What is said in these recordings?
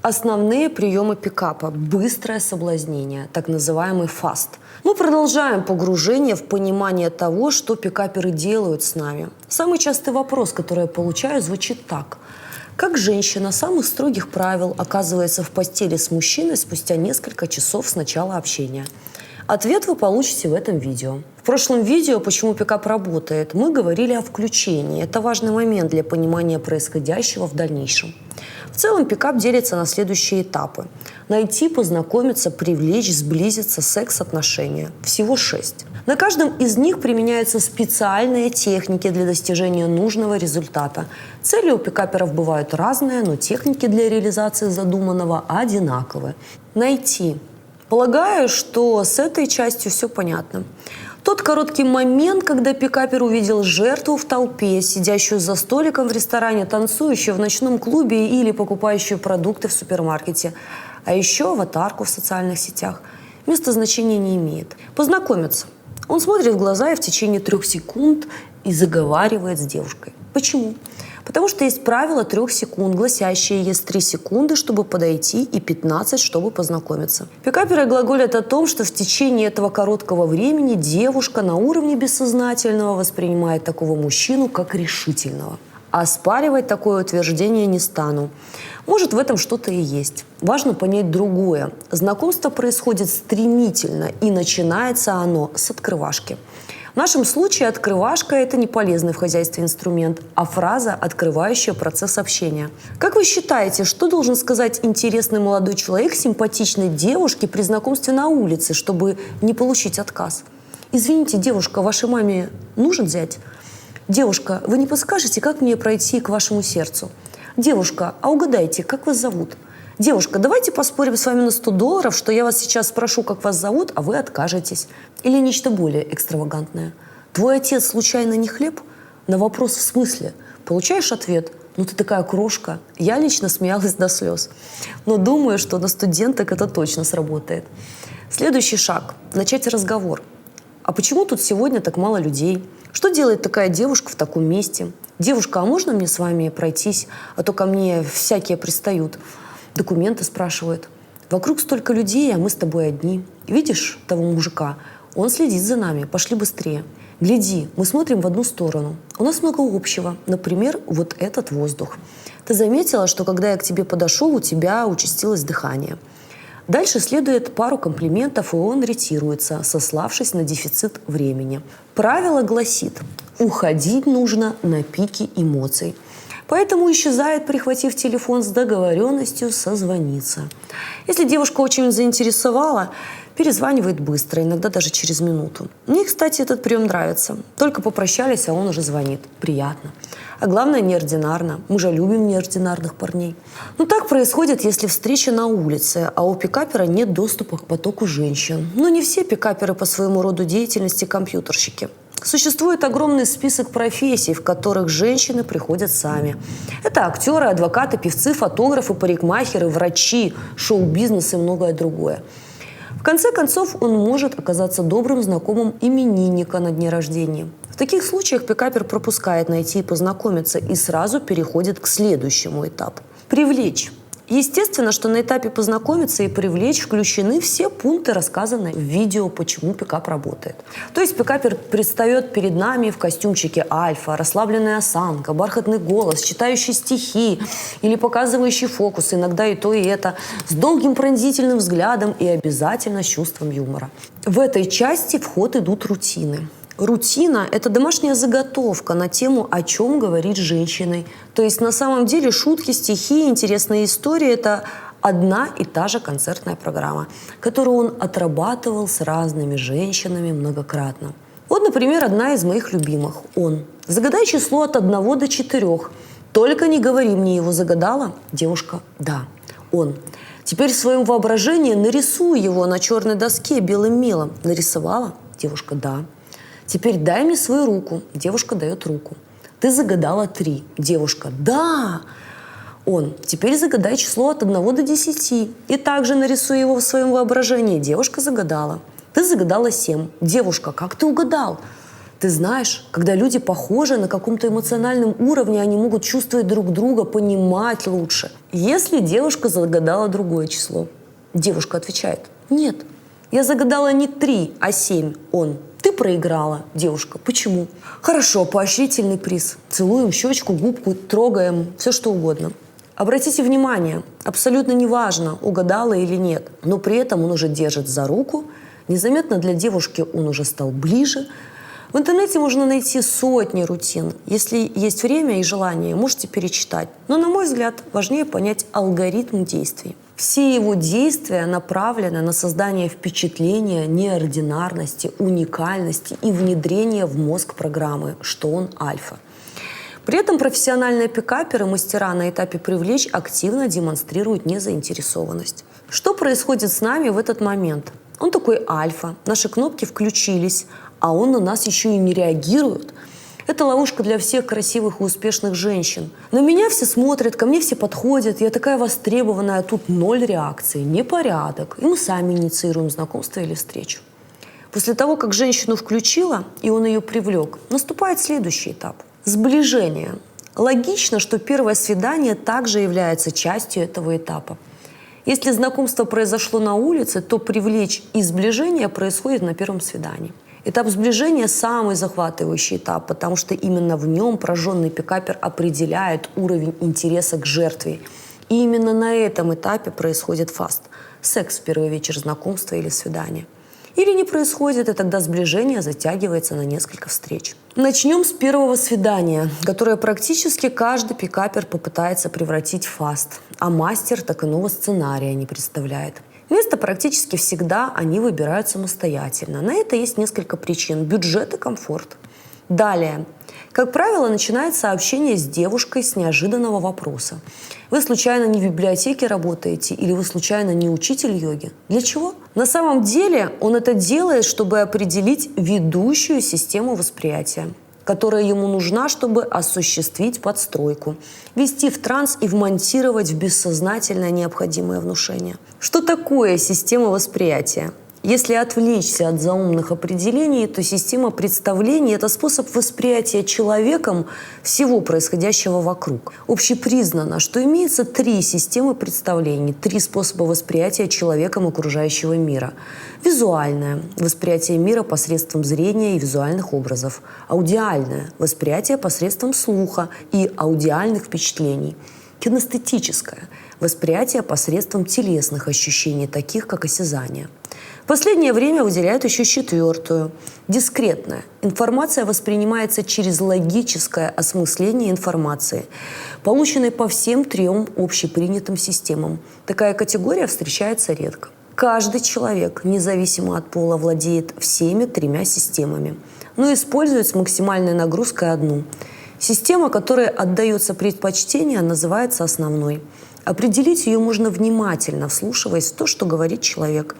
Основные приемы пикапа. Быстрое соблазнение, так называемый фаст. Мы продолжаем погружение в понимание того, что пикаперы делают с нами. Самый частый вопрос, который я получаю, звучит так. Как женщина самых строгих правил оказывается в постели с мужчиной спустя несколько часов с начала общения? Ответ вы получите в этом видео. В прошлом видео «Почему пикап работает» мы говорили о включении. Это важный момент для понимания происходящего в дальнейшем. В целом пикап делится на следующие этапы. Найти, познакомиться, привлечь, сблизиться, секс-отношения. Всего 6. На каждом из них применяются специальные техники для достижения нужного результата. Цели у пикаперов бывают разные, но техники для реализации задуманного одинаковые. Найти. Полагаю, что с этой частью все понятно. Тот короткий момент, когда пикапер увидел жертву в толпе, сидящую за столиком в ресторане, танцующую в ночном клубе или покупающую продукты в супермаркете, а еще аватарку в социальных сетях, место значения не имеет. Познакомиться. Он смотрит в глаза и в течение 3 секунд и заговаривает с девушкой. Почему? Потому что есть правило 3 секунд, гласящее: есть 3 секунды, чтобы подойти, и 15, чтобы познакомиться. Пикаперы глаголят о том, что в течение этого короткого времени девушка на уровне бессознательного воспринимает такого мужчину как решительного. Оспаривать такое утверждение не стану. Может, в этом что-то и есть. Важно понять другое. Знакомство происходит стремительно, и начинается оно с открывашки. В нашем случае открывашка – это не полезный в хозяйстве инструмент, а фраза, открывающая процесс общения. Как вы считаете, что должен сказать интересный молодой человек симпатичной девушке при знакомстве на улице, чтобы не получить отказ? «Извините, девушка, вашей маме нужен зять?» «Девушка, вы не подскажете, как мне пройти к вашему сердцу?» «Девушка, а угадайте, как вас зовут?» «Девушка, давайте поспорим с вами на $100, что я вас сейчас спрошу, как вас зовут, а вы откажетесь». Или нечто более экстравагантное. «Твой отец случайно не хлеб?» На вопрос «в смысле?» получаешь ответ: «Ну ты такая крошка». Я лично смеялась до слез. Но думаю, что на студенток это точно сработает. Следующий шаг – начать разговор. «А почему тут сегодня так мало людей? Что делает такая девушка в таком месте? Девушка, а можно мне с вами пройтись? А то ко мне всякие пристают. Документы спрашивают. Вокруг столько людей, а мы с тобой одни. Видишь того мужика? Он следит за нами. Пошли быстрее. Гляди, мы смотрим в одну сторону. У нас много общего. Например, вот этот воздух. Ты заметила, что когда я к тебе подошел, у тебя участилось дыхание?» Дальше следует пару комплиментов, и он ретируется, сославшись на дефицит времени. Правило гласит: уходить нужно на пике эмоций. Поэтому исчезает, прихватив телефон с договоренностью созвониться. Если девушка очень заинтересовала, перезванивает быстро, иногда даже через минуту. Мне, кстати, этот прием нравится. Только попрощались, а он уже звонит. Приятно. А главное, неординарно. Мы же любим неординарных парней. Но так происходит, если встреча на улице, а у пикапера нет доступа к потоку женщин. Но не все пикаперы по своему роду деятельности компьютерщики. Существует огромный список профессий, в которых женщины приходят сами. Это актеры, адвокаты, певцы, фотографы, парикмахеры, врачи, шоу-бизнес и многое другое. В конце концов, он может оказаться добрым знакомым именинника на дне рождения. В таких случаях пикапер пропускает найти и познакомиться и сразу переходит к следующему этапу – привлечь. Естественно, что на этапе познакомиться и привлечь включены все пункты, рассказанные в видео «Почему пикап работает». То есть пикапер предстает перед нами в костюмчике альфа, расслабленная осанка, бархатный голос, читающий стихи или показывающий фокусы, иногда и то, и это, с долгим пронзительным взглядом и обязательно с чувством юмора. В этой части в ход идут рутины. Рутина – это домашняя заготовка на тему, о чем говорить с женщиной. То есть на самом деле шутки, стихи, интересные истории – это одна и та же концертная программа, которую он отрабатывал с разными женщинами многократно. Вот, например, одна из моих любимых. Он. Загадай число от 1 до 4. Только не говори мне, его загадала? Девушка. Да. Он. Теперь в своем воображении нарисуй его на черной доске белым мелом. Нарисовала? Девушка. Да. Теперь дай мне свою руку. Девушка дает руку. Ты загадала 3. Девушка. Да. Он. Теперь загадай число от 1 до 10. И также нарисуй его в своем воображении. Девушка загадала. Ты загадала 7. Девушка. Как ты угадал? Ты знаешь, когда люди похожи на каком-то эмоциональном уровне, они могут чувствовать друг друга, понимать лучше. Если девушка загадала другое число, девушка отвечает: нет, я загадала не 3, а 7, он. Ты проиграла, девушка. Почему? Хорошо, поощрительный приз. Целуем щечку, губку, трогаем, все что угодно. Обратите внимание, абсолютно неважно, угадала или нет, но при этом он уже держит за руку, незаметно для девушки он уже стал ближе. В интернете можно найти сотни рутин. Если есть время и желание, можете перечитать. Но, на мой взгляд, важнее понять алгоритм действий. Все его действия направлены на создание впечатления неординарности, уникальности и внедрение в мозг программы, что он альфа. При этом профессиональные пикаперы, мастера на этапе «привлечь» активно демонстрируют незаинтересованность. Что происходит с нами в этот момент? Он такой альфа, наши кнопки включились, а он на нас еще и не реагирует. Это ловушка для всех красивых и успешных женщин. На меня все смотрят, ко мне все подходят, я такая востребованная, а тут 0 реакции, непорядок. И мы сами инициируем знакомство или встречу. После того, как женщину включила, и он ее привлек, наступает следующий этап – сближение. Логично, что первое свидание также является частью этого этапа. Если знакомство произошло на улице, то привлечь и сближение происходит на первом свидании. Этап сближения – самый захватывающий этап, потому что именно в нем прожженный пикапер определяет уровень интереса к жертве. И именно на этом этапе происходит фаст – секс в первый вечер знакомства или свидания. Или не происходит, и тогда сближение затягивается на несколько встреч. Начнем с первого свидания, которое практически каждый пикапер попытается превратить в фаст, а мастер так иного сценария не представляет. Место практически всегда они выбирают самостоятельно. На это есть несколько причин – бюджет и комфорт. Далее. Как правило, начинается общение с девушкой с неожиданного вопроса. Вы случайно не в библиотеке работаете или вы случайно не учитель йоги? Для чего? На самом деле он это делает, чтобы определить ведущую систему восприятия, которая ему нужна, чтобы осуществить подстройку, ввести в транс и вмонтировать в бессознательное необходимое внушение. Что такое система восприятия? Если отвлечься от заумных определений, то система представлений – это способ восприятия человеком всего происходящего вокруг. Общепризнано, что имеется 3 системы представлений, 3 способа восприятия человеком окружающего мира. Визуальное – восприятие мира посредством зрения и визуальных образов. Аудиальное – восприятие посредством слуха и аудиальных впечатлений. Кинестетическое – восприятие посредством телесных ощущений, таких как осязание. В последнее время выделяют еще 4-ю – дискретная. Информация воспринимается через логическое осмысление информации, полученной по всем 3 общепринятым системам. Такая категория встречается редко. Каждый человек, независимо от пола, владеет всеми 3 системами, но использует с максимальной нагрузкой одну. Система, которой отдается предпочтение, называется основной. Определить ее можно внимательно, вслушиваясь в то, что говорит человек.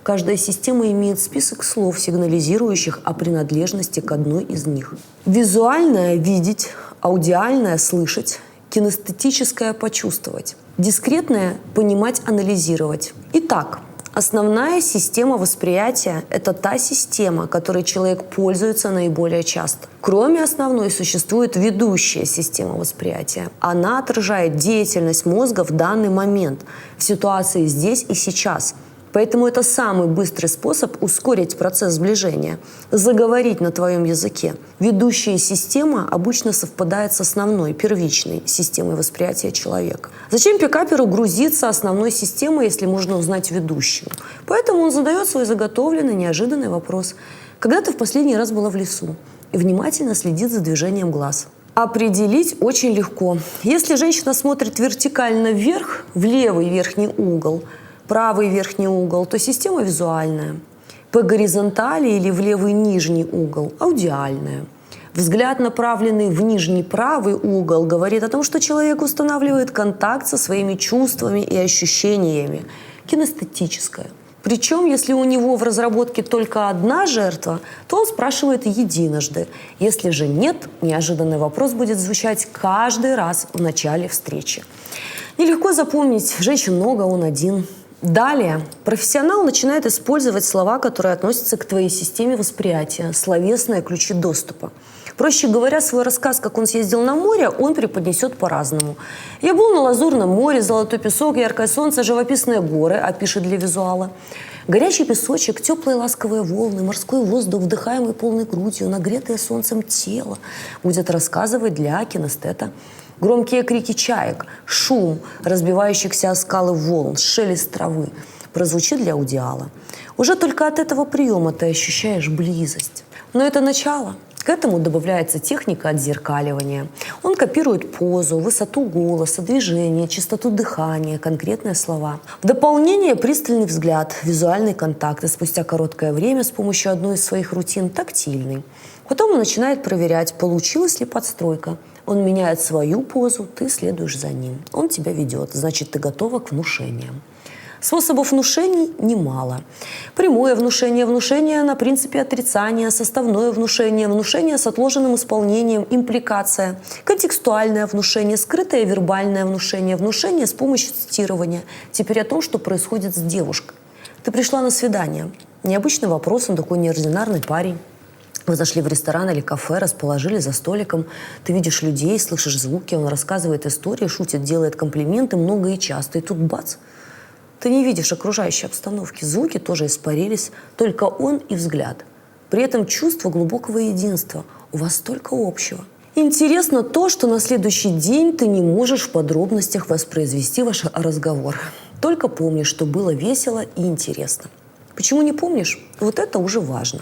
Каждая система имеет список слов, сигнализирующих о принадлежности к одной из них. Визуальное – видеть, аудиальное – слышать, кинестетическое – почувствовать, дискретное – понимать, анализировать. Итак, основная система восприятия – это та система, которой человек пользуется наиболее часто. Кроме основной существует ведущая система восприятия. Она отражает деятельность мозга в данный момент, в ситуации здесь и сейчас. Поэтому это самый быстрый способ ускорить процесс сближения – заговорить на твоем языке. Ведущая система обычно совпадает с основной, первичной системой восприятия человека. Зачем пикаперу грузиться основной системой, если можно узнать ведущую? Поэтому он задает свой заготовленный, неожиданный вопрос. Когда ты в последний раз была в лесу? И внимательно следит за движением глаз. Определить очень легко. Если женщина смотрит вертикально вверх, в левый верхний угол, правый верхний угол, то система визуальная. По горизонтали или в левый нижний угол – аудиальная. Взгляд, направленный в нижний правый угол, говорит о том, что человек устанавливает контакт со своими чувствами и ощущениями – кинестетическая. Причем, если у него в разработке только одна жертва, то он спрашивает единожды. Если же нет, неожиданный вопрос будет звучать каждый раз в начале встречи. Нелегко запомнить, женщин много, он один. Далее профессионал начинает использовать слова, которые относятся к твоей системе восприятия, словесные ключи доступа. Проще говоря, свой рассказ, как он съездил на море, он преподнесет по-разному. «Я был на Лазурном море, золотой песок, яркое солнце, живописные горы», опишет для визуала. Горячий песочек, теплые ласковые волны, морской воздух, вдыхаемый полной грудью, нагретое солнцем тело будет рассказывать для кинестета. Громкие крики чаек, шум разбивающихся о скалы волн, шелест травы прозвучит для аудиала. Уже только от этого приема ты ощущаешь близость. Но это начало. К этому добавляется техника отзеркаливания. Он копирует позу, высоту голоса, движение, частоту дыхания, конкретные слова. В дополнение пристальный взгляд, визуальный контакт и спустя короткое время с помощью одной из своих рутин тактильный. Потом он начинает проверять, получилась ли подстройка. Он меняет свою позу, ты следуешь за ним. Он тебя ведет, значит, ты готова к внушениям. Способов внушений немало. Прямое внушение на принципе отрицания, составное внушение с отложенным исполнением, импликация, контекстуальное внушение, скрытое вербальное внушение с помощью цитирования. Теперь о том, что происходит с девушкой. Ты пришла на свидание. Необычный вопрос, он такой неординарный парень. Вы зашли в ресторан или кафе, расположились за столиком. Ты видишь людей, слышишь звуки, он рассказывает истории, шутит, делает комплименты много и часто. И тут бац! Ты не видишь окружающей обстановки. Звуки тоже испарились, только он и взгляд. При этом чувство глубокого единства. У вас столько общего. Интересно то, что на следующий день ты не можешь в подробностях воспроизвести ваш разговор. Только помнишь, что было весело и интересно. Почему не помнишь? Вот это уже важно.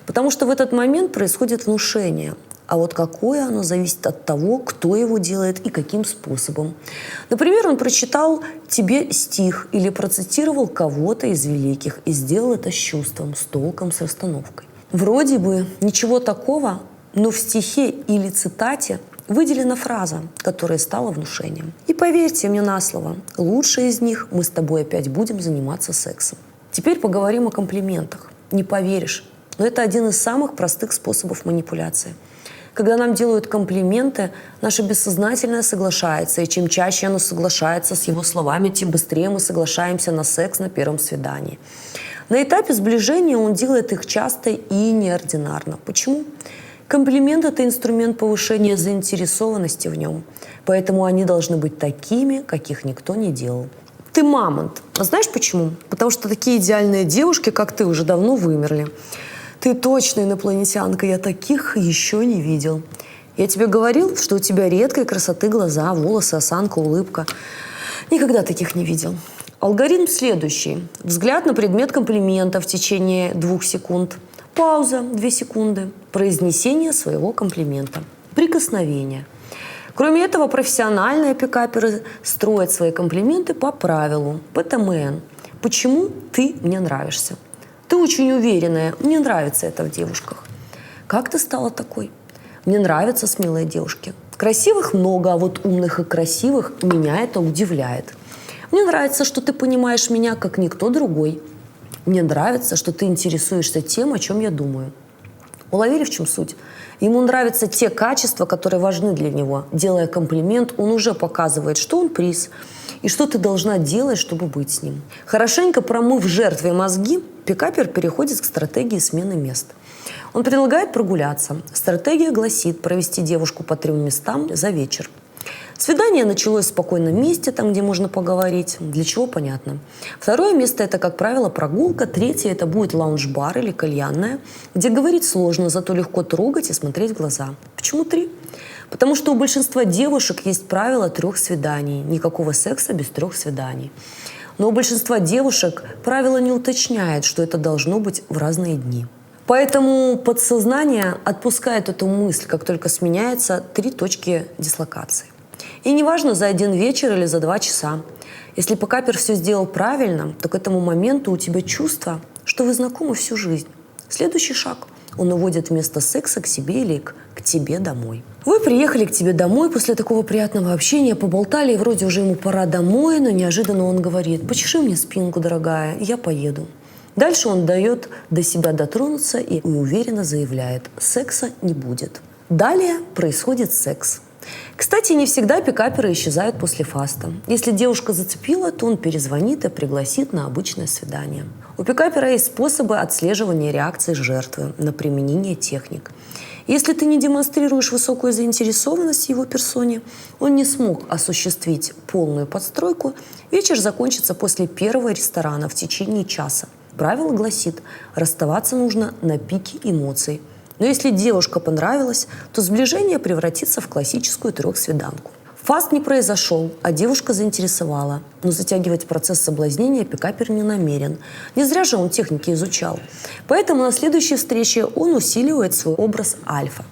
Потому что в этот момент происходит внушение. А вот какое оно зависит от того, кто его делает и каким способом. Например, он прочитал тебе стих или процитировал кого-то из великих и сделал это с чувством, с толком, с расстановкой. Вроде бы ничего такого, но в стихе или цитате выделена фраза, которая стала внушением. И поверьте мне на слово, лучшее из них мы с тобой опять будем заниматься сексом. Теперь поговорим о комплиментах. Не поверишь, но это один из самых простых способов манипуляции. Когда нам делают комплименты, наше бессознательное соглашается, и чем чаще оно соглашается с его словами, тем быстрее мы соглашаемся на секс на первом свидании. На этапе сближения он делает их часто и неординарно. Почему? Комплимент – это инструмент повышения заинтересованности в нем, поэтому они должны быть такими, каких никто не делал. Ты мамонт. А знаешь почему? Потому что такие идеальные девушки, как ты, уже давно вымерли. Ты точно инопланетянка, я таких еще не видел. Я тебе говорил, что у тебя редкой красоты глаза, волосы, осанка, улыбка. Никогда таких не видел. Алгоритм следующий. Взгляд на предмет комплимента в течение 2 секунд. Пауза 2 секунды. Произнесение своего комплимента. Прикосновение. Кроме этого, профессиональные пикаперы строят свои комплименты по правилу ПТМН. Почему ты мне нравишься? Ты очень уверенная, мне нравится это в девушках. Как ты стала такой? Мне нравятся смелые девушки. Красивых много, а вот умных и красивых меня это удивляет. Мне нравится, что ты понимаешь меня, как никто другой. Мне нравится, что ты интересуешься тем, о чем я думаю. Уловили, в чем суть? Ему нравятся те качества, которые важны для него. Делая комплимент, он уже показывает, что он приз, и что ты должна делать, чтобы быть с ним. Хорошенько промыв жертве мозги, пикапер переходит к стратегии смены мест. Он предлагает прогуляться. Стратегия гласит провести девушку по 3 местам за вечер. Свидание началось в спокойном месте, там, где можно поговорить. Для чего, понятно. 2 место – это, как правило, прогулка. 3 – это будет лаунж-бар или кальянная, где говорить сложно, зато легко трогать и смотреть в глаза. Почему 3? Потому что у большинства девушек есть правило 3 свиданий. Никакого секса без 3 свиданий. Но у большинства девушек правило не уточняет, что это должно быть в разные дни. Поэтому подсознание отпускает эту мысль, как только сменяются 3 точки дислокации. И неважно, за 1 вечер или за 2 часа. Если пикапер все сделал правильно, то к этому моменту у тебя чувство, что вы знакомы всю жизнь. Следующий шаг. Он уводит вместо секса к себе или к тебе домой. Вы приехали к тебе домой после такого приятного общения, поболтали, и вроде уже ему пора домой, но неожиданно он говорит: «Почеши мне спинку, дорогая, я поеду». Дальше он дает до себя дотронуться и уверенно заявляет: секса не будет. Далее происходит секс. Кстати, не всегда пикаперы исчезают после фаста. Если девушка зацепила, то он перезвонит и пригласит на обычное свидание. У пикапера есть способы отслеживания реакции жертвы на применение техник. Если ты не демонстрируешь высокую заинтересованность в его персоне, он не смог осуществить полную подстройку, вечер закончится после первого ресторана в течение часа. Правило гласит, расставаться нужно на пике эмоций. Но если девушка понравилась, то сближение превратится в классическую трехсвиданку. Фаст не произошел, а девушка заинтересовала. Но затягивать процесс соблазнения пикапер не намерен. Не зря же он техники изучал. Поэтому на следующей встрече он усиливает свой образ альфа.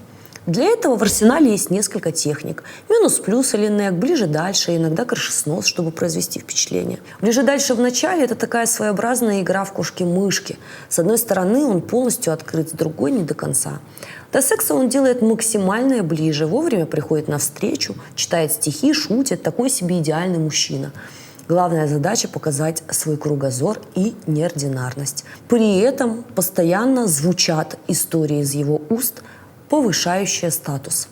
Для этого в арсенале есть несколько техник. Минус-плюс или нек, ближе-дальше, иногда крышеснос, чтобы произвести впечатление. Ближе-дальше в начале – это такая своеобразная игра в кошки-мышки. С одной стороны, он полностью открыт, с другой – не до конца. До секса он делает максимальное ближе, вовремя приходит навстречу, читает стихи, шутит, такой себе идеальный мужчина. Главная задача – показать свой кругозор и неординарность. При этом постоянно звучат истории из его уст, повышающее статус.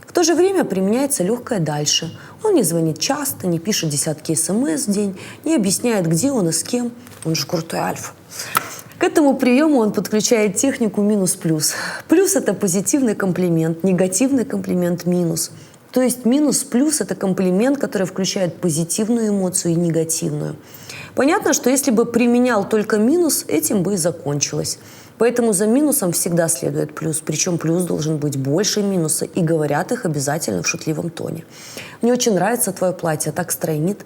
В то же время применяется легкое дальше. Он не звонит часто, не пишет десятки смс в день, не объясняет, где он и с кем. Он же крутой альфа. К этому приему он подключает технику минус-плюс. Плюс – это позитивный комплимент, негативный комплимент – минус. То есть минус-плюс – это комплимент, который включает позитивную эмоцию и негативную. Понятно, что если бы применял только минус, этим бы и закончилось. Поэтому за минусом всегда следует плюс, причем плюс должен быть больше минуса, и говорят их обязательно в шутливом тоне. Мне очень нравится твое платье, так стройнит.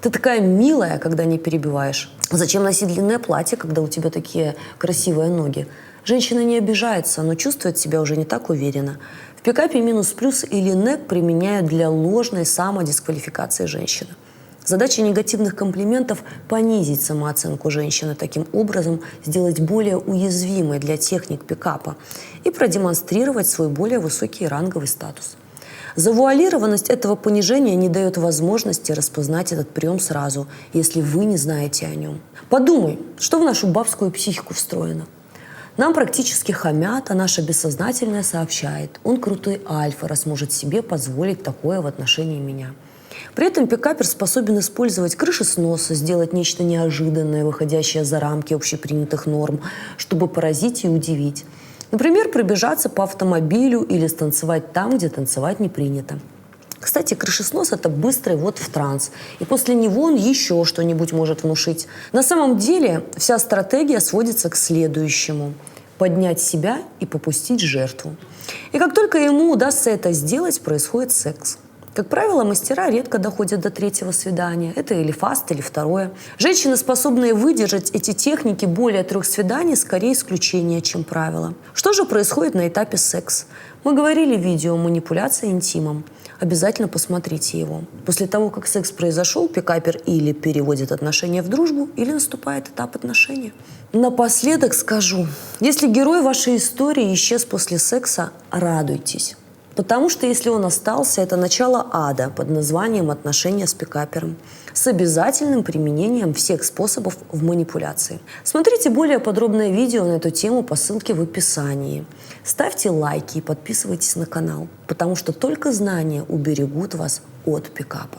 Ты такая милая, когда не перебиваешь. Зачем носить длинное платье, когда у тебя такие красивые ноги? Женщина не обижается, но чувствует себя уже не так уверенно. В пикапе минус-плюс или нек применяют для ложной самодисквалификации женщины. Задача негативных комплиментов – понизить самооценку женщины, таким образом сделать более уязвимой для техник пикапа и продемонстрировать свой более высокий ранговый статус. Завуалированность этого понижения не дает возможности распознать этот прием сразу, если вы не знаете о нем. Подумай, что в нашу бабскую психику встроено. Нам практически хамят, а наше бессознательное сообщает: он крутой альфа, раз может себе позволить такое в отношении меня. При этом пикапер способен использовать крышесноса, сделать нечто неожиданное, выходящее за рамки общепринятых норм, чтобы поразить и удивить. Например, пробежаться по автомобилю или станцевать там, где танцевать не принято. Кстати, крышеснос – это быстрый ввод в транс, и после него он еще что-нибудь может внушить. На самом деле вся стратегия сводится к следующему – поднять себя и попустить жертву. И как только ему удастся это сделать, происходит секс. Как правило, мастера редко доходят до третьего свидания. Это или фаст, или второе. Женщины, способные выдержать эти техники более 3 свиданий, скорее исключение, чем правило. Что же происходит на этапе секс? Мы говорили в видео «Манипуляция интимом». Обязательно посмотрите его. После того, как секс произошел, пикапер или переводит отношения в дружбу, или наступает этап отношений. Напоследок скажу, если герой вашей истории исчез после секса, радуйтесь. Потому что если он остался, это начало ада под названием «Отношения с пикапером» с обязательным применением всех способов в манипуляции. Смотрите более подробное видео на эту тему по ссылке в описании. Ставьте лайки и подписывайтесь на канал, потому что только знания уберегут вас от пикапа.